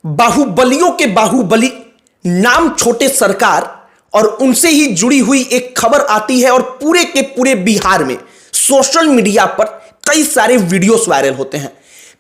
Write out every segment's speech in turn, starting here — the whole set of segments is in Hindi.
बाहुबलियों के बाहुबली, नाम छोटे सरकार, और उनसे ही जुड़ी हुई एक खबर आती है और पूरे के पूरे बिहार में सोशल मीडिया पर कई सारे वीडियोस वायरल होते हैं।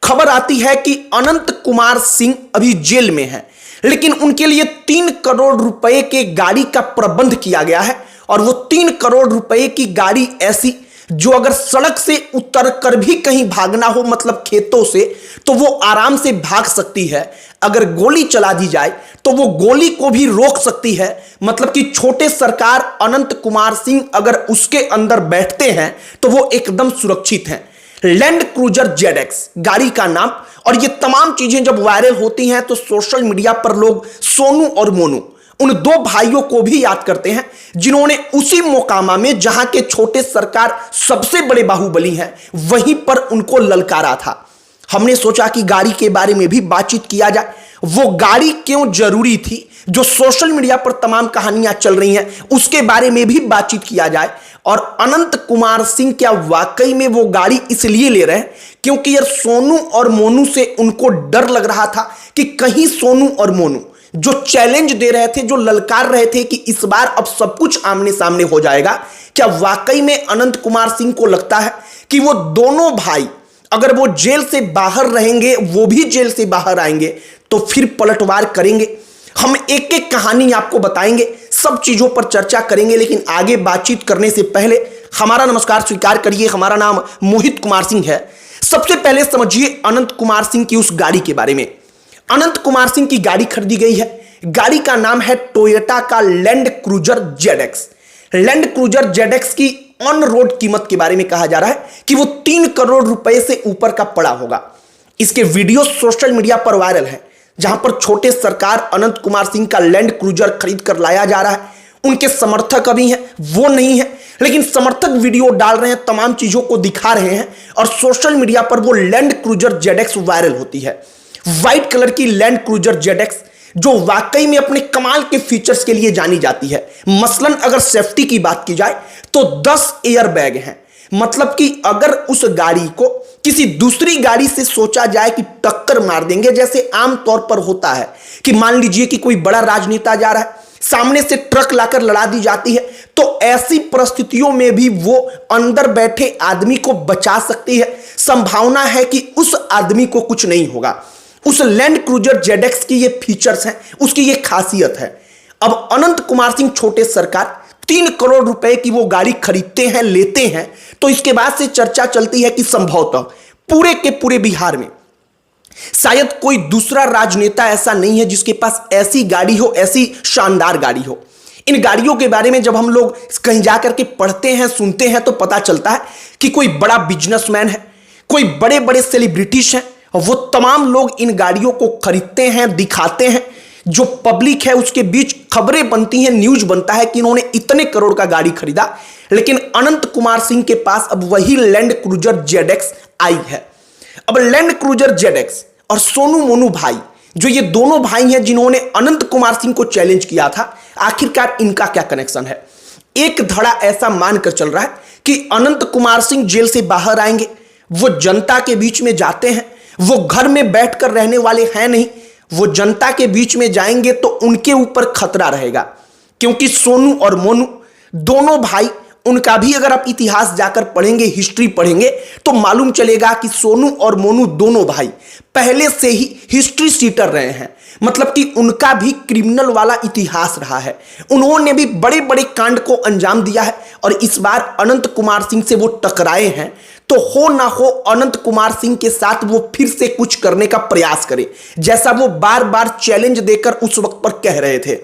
खबर आती है कि अनंत कुमार सिंह अभी जेल में हैं, लेकिन उनके लिए 3 करोड़ रुपए के गाड़ी का प्रबंध किया गया है। और वो 3 करोड़ रुपए की गाड़ी ऐसी जो अगर सड़क से उतर कर भी कहीं भागना हो, मतलब खेतों से, तो वो आराम से भाग सकती है। अगर गोली चला दी जाए तो वो गोली को भी रोक सकती है। मतलब कि छोटे सरकार अनंत कुमार सिंह अगर उसके अंदर बैठते हैं तो वो एकदम सुरक्षित हैं। लैंड क्रूजर ZX गाड़ी का नाम। और ये तमाम चीजें जब वायरल होती हैं तो सोशल मीडिया पर लोग सोनू और मोनू, उन 2 भाइयों को भी याद करते हैं जिन्होंने उसी मोकामा में, जहां के छोटे सरकार सबसे बड़े बाहुबली हैं, वहीं पर उनको ललकारा था। हमने सोचा कि गाड़ी के बारे में भी बातचीत किया जाए। वो गाड़ी क्यों जरूरी थी, जो सोशल मीडिया पर तमाम कहानियां चल रही हैं, उसके बारे में भी बातचीत किया जाए। और अनंत कुमार सिंह क्या वाकई में वो गाड़ी इसलिए ले रहे हैं क्योंकि यार सोनू और मोनू से उनको डर लग रहा था कि कहीं सोनू और मोनू जो चैलेंज दे रहे थे, जो ललकार रहे थे कि इस बार अब सब कुछ आमने सामने हो जाएगा, क्या वाकई में अनंत कुमार सिंह को लगता है कि वो दोनों भाई अगर वो जेल से बाहर रहेंगे, वो भी जेल से बाहर आएंगे, तो फिर पलटवार करेंगे? हम एक एक कहानी आपको बताएंगे, सब चीजों पर चर्चा करेंगे। लेकिन आगे बातचीत करने से पहले हमारा नमस्कार स्वीकार करिए। हमारा नाम मोहित कुमार सिंह है। सबसे पहले समझिए अनंत कुमार सिंह की उस गाड़ी के बारे में। अनंत कुमार सिंह की गाड़ी खरीदी गई है। गाड़ी का नाम है टोयोटा का land cruiser ZX। Land cruiser ZX की ऑन रोड कीमत के बारे में कहा जा रहा है कि वो 3 करोड़ रुपए से ऊपर का पड़ा होगा। इसके वीडियो सोशल मीडिया पर वायरल है, जहां पर छोटे सरकार अनंत कुमार सिंह का लैंड क्रूजर खरीद कर लाया जा रहा है। उनके समर्थक अभी हैं, वो नहीं है, लेकिन समर्थक वीडियो डाल रहे हैं, तमाम चीजों को दिखा रहे हैं और सोशल मीडिया पर वो लैंड क्रूजर ZX वायरल होती है। व्हाइट कलर की लैंड क्रूजर ZX जो वाकई में अपने कमाल के फीचर्स के लिए जानी जाती है। मसलन अगर सेफ्टी की बात की जाए तो 10 एयर बैग हैं। मतलब कि अगर उस गाड़ी को किसी दूसरी गाड़ी से सोचा जाए कि टक्कर मार देंगे, जैसे आमतौर पर होता है कि मान लीजिए कि कोई बड़ा राजनेता जा रहा है, सामने से ट्रक लाकर लड़ा दी जाती है, तो ऐसी परिस्थितियों में भी वो अंदर बैठे आदमी को बचा सकती है। संभावना है कि उस आदमी को कुछ नहीं होगा। उस लैंड क्रूजर ZX की ये फीचर्स हैं, उसकी ये खासियत है। अब अनंत कुमार सिंह छोटे सरकार 3 करोड़ रुपए की वो गाड़ी खरीदते हैं, लेते हैं, तो इसके बाद से चर्चा चलती है कि संभवतः पूरे के पूरे बिहार में शायद कोई दूसरा राजनेता ऐसा नहीं है जिसके पास ऐसी गाड़ी हो, ऐसी शानदार गाड़ी हो। इन गाड़ियों के बारे में जब हम लोग कहीं जाकर के पढ़ते हैं, सुनते हैं, तो पता चलता है कि कोई बड़ा बिजनेसमैन है, कोई बड़े बड़े सेलिब्रिटीज हैं, और वो तमाम लोग इन गाड़ियों को खरीदते हैं, दिखाते हैं। जो पब्लिक है उसके बीच खबरें बनती हैं, न्यूज बनता है कि इन्होंने इतने करोड़ का गाड़ी खरीदा। लेकिन अनंत कुमार सिंह के पास अब वही लैंड क्रूजर ZX आई है। अब लैंड क्रूजर ZX और सोनू मोनू भाई, जो ये दोनों भाई हैं जिन्होंने अनंत कुमार सिंह को चैलेंज किया था, आखिरकार इनका क्या कनेक्शन है? एक धड़ा ऐसा मानकर चल रहा है कि अनंत कुमार सिंह जेल से बाहर आएंगे, वो जनता के बीच में जाते हैं, वो घर में बैठकर रहने वाले हैं नहीं, वो जनता के बीच में जाएंगे तो उनके ऊपर खतरा रहेगा। क्योंकि सोनू और मोनू दोनों भाई, उनका भी अगर आप इतिहास जाकर पढ़ेंगे, हिस्ट्री पढ़ेंगे, तो मालूम चलेगा कि सोनू और मोनू दोनों भाई पहले से ही हिस्ट्री सीटर रहे हैं। मतलब कि उनका भी क्रिमिनल वाला इतिहास रहा है। उन्होंने भी बड़े बड़े कांड को अंजाम दिया है और इस बार अनंत कुमार सिंह से वो टकराए हैं, तो हो ना हो अनंत कुमार सिंह के साथ वो फिर से कुछ करने का प्रयास करें, जैसा वो बार बार चैलेंज देकर उस वक्त पर कह रहे थे।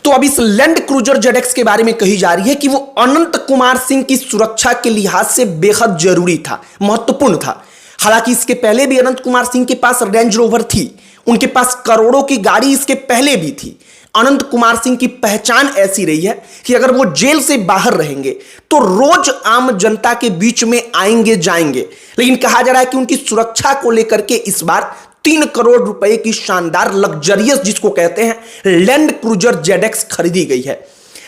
तो अब इस लैंड क्रूजर ZX के बारे में कही जा रही है कि वो अनंत कुमार सिंह की सुरक्षा के लिहाज से बेहद जरूरी था, महत्वपूर्ण था। हालांकि इसके पहले भी अनंत कुमार सिंह के पास रेंज रोवर थी, उनके पास करोड़ों की गाड़ी इसके पहले भी थी। अनंत कुमार सिंह की पहचान ऐसी रही है कि अगर वो जेल से बाहर रहेंगे तो रोज आम जनता के बीच में आएंगे, जाएंगे। लेकिन कहा जा रहा है कि उनकी सुरक्षा को लेकर के इस बार 3 करोड़ रुपए की शानदार लग्जरियस, जिसको कहते हैं लैंड क्रूजर ZX खरीदी गई है।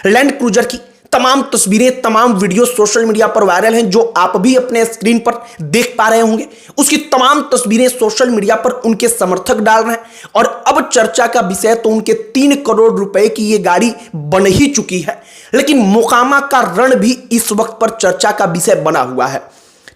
लैंड क्रूजर की तमाम तस्वीरें, तमाम वीडियो सोशल मीडिया पर वायरल हैं, जो आप भी अपने स्क्रीन पर देख पा रहे होंगे। उसकी तमाम तस्वीरें सोशल मीडिया पर उनके समर्थक डाल रहे हैं और अब चर्चा का विषय तो उनके 3 करोड़ रुपए की ये गाड़ी बन ही चुकी है, लेकिन मोकामा का रण भी इस वक्त पर चर्चा का विषय बना हुआ है।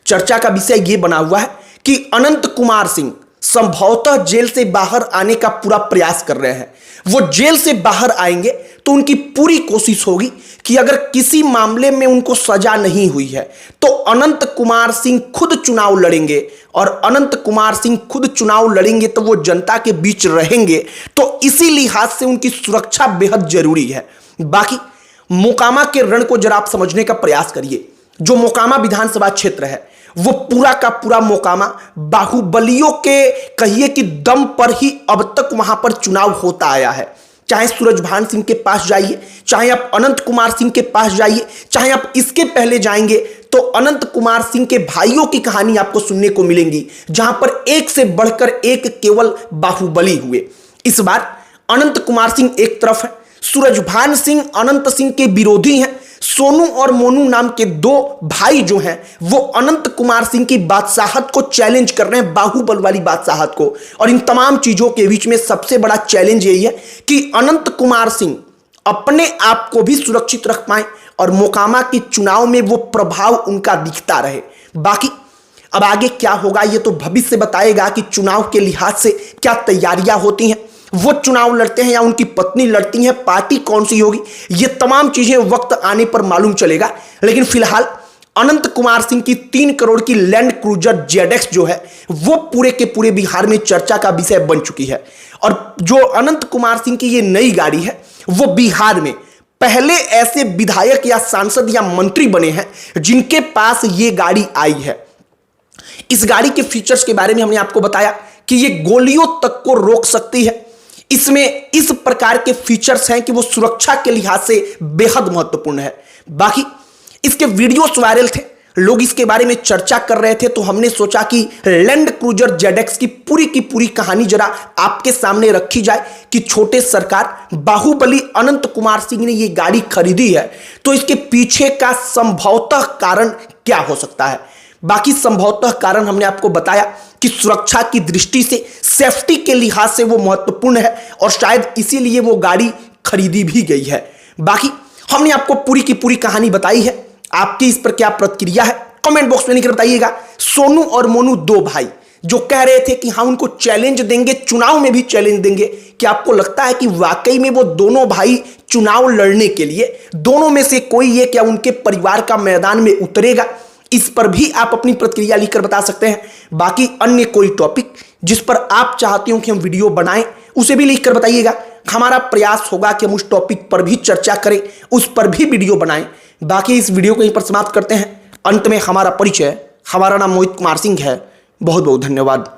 चर्चा का विषय यह बना हुआ है कि अनंत कुमार सिंह संभवतः जेल से बाहर आने का पूरा प्रयास कर रहे हैं। वो जेल से बाहर आएंगे तो उनकी पूरी कोशिश होगी कि अगर किसी मामले में उनको सजा नहीं हुई है तो अनंत कुमार सिंह खुद चुनाव लड़ेंगे, और अनंत कुमार सिंह खुद चुनाव लड़ेंगे तो वो जनता के बीच रहेंगे, तो इसी लिहाज से उनकी सुरक्षा बेहद जरूरी है। बाकी मोकामा के रण को जरा आप समझने का प्रयास करिए। जो मोकामा विधानसभा क्षेत्र है वो पूरा का पूरा मोकामा बाहुबलियों के कहिए कि दम पर ही अब तक वहां पर चुनाव होता आया है। चाहे सूरजभान सिंह के पास जाइए, चाहे आप अनंत कुमार सिंह के पास जाइए, चाहे आप इसके पहले जाएंगे तो अनंत कुमार सिंह के भाइयों की कहानी आपको सुनने को मिलेंगी, जहां पर एक से बढ़कर एक केवल बाहुबली हुए। इस बार अनंत कुमार सिंह एक तरफ है, सूरजभान सिंह अनंत सिंह के विरोधी हैं। सोनू और मोनू नाम के 2 भाई जो हैं वो अनंत कुमार सिंह की बादशाहत को चैलेंज कर रहे हैं, बाहुबल वाली बादशाहत को। और इन तमाम चीजों के बीच में सबसे बड़ा चैलेंज यही है कि अनंत कुमार सिंह अपने आप को भी सुरक्षित रख पाए और मोकामा के चुनाव में वो प्रभाव उनका दिखता रहे। बाकी अब आगे क्या होगा ये तो भविष्य बताएगा कि चुनाव के लिहाज से क्या तैयारियां होती हैं, वो चुनाव लड़ते हैं या उनकी पत्नी लड़ती है, पार्टी कौन सी होगी, ये तमाम चीजें वक्त आने पर मालूम चलेगा। लेकिन फिलहाल अनंत कुमार सिंह की 3 करोड़ की लैंड क्रूजर जेडएक्स जो है वो पूरे के पूरे बिहार में चर्चा का विषय बन चुकी है। और जो अनंत कुमार सिंह की ये नई गाड़ी है वो बिहार में पहले ऐसे विधायक या सांसद या मंत्री बने हैं जिनके पास ये गाड़ी आई है। इस गाड़ी के फीचर्स के बारे में हमने आपको बताया कि ये गोलियों तक को रोक सकती है। इसमें इस प्रकार के फीचर्स हैं कि वो सुरक्षा के लिहाज से बेहद महत्वपूर्ण है। बाकी इसके वीडियोस वायरल थे, लोग इसके बारे में चर्चा कर रहे थे, तो हमने सोचा कि लैंड क्रूजर जेडएक्स की पूरी कहानी जरा आपके सामने रखी जाए कि छोटे सरकार बाहुबली अनंत कुमार सिंह ने ये गाड़ी खरीदी है तो इसके पीछे का संभवतः कारण क्या हो सकता है। बाकी संभवतः कारण हमने आपको बताया कि सुरक्षा की दृष्टि से, सेफ्टी के लिहाज से वो महत्वपूर्ण है और शायद इसीलिए वो गाड़ी खरीदी भी गई है। बाकी हमने आपको पूरी की पूरी कहानी बताई है। आपकी इस पर क्या प्रतिक्रिया है कमेंट बॉक्स में लिखकर बताइएगा। सोनू और मोनू 2 भाई जो कह रहे थे कि हाँ उनको चैलेंज देंगे, चुनाव में भी चैलेंज देंगे, क्या आपको लगता है कि वाकई में वो दोनों भाई चुनाव लड़ने के लिए दोनों में से कोई ये क्या उनके परिवार का मैदान में उतरेगा? इस पर भी आप अपनी प्रतिक्रिया लिखकर बता सकते हैं। बाकी अन्य कोई टॉपिक जिस पर आप चाहते हो कि हम वीडियो बनाएं उसे भी लिखकर बताइएगा। हमारा प्रयास होगा कि हम उस टॉपिक पर भी चर्चा करें, उस पर भी वीडियो बनाएं। बाकी इस वीडियो को यहीं पर समाप्त करते हैं। अंत में हमारा परिचय, हमारा नाम मोहित कुमार सिंह है। बहुत बहुत धन्यवाद।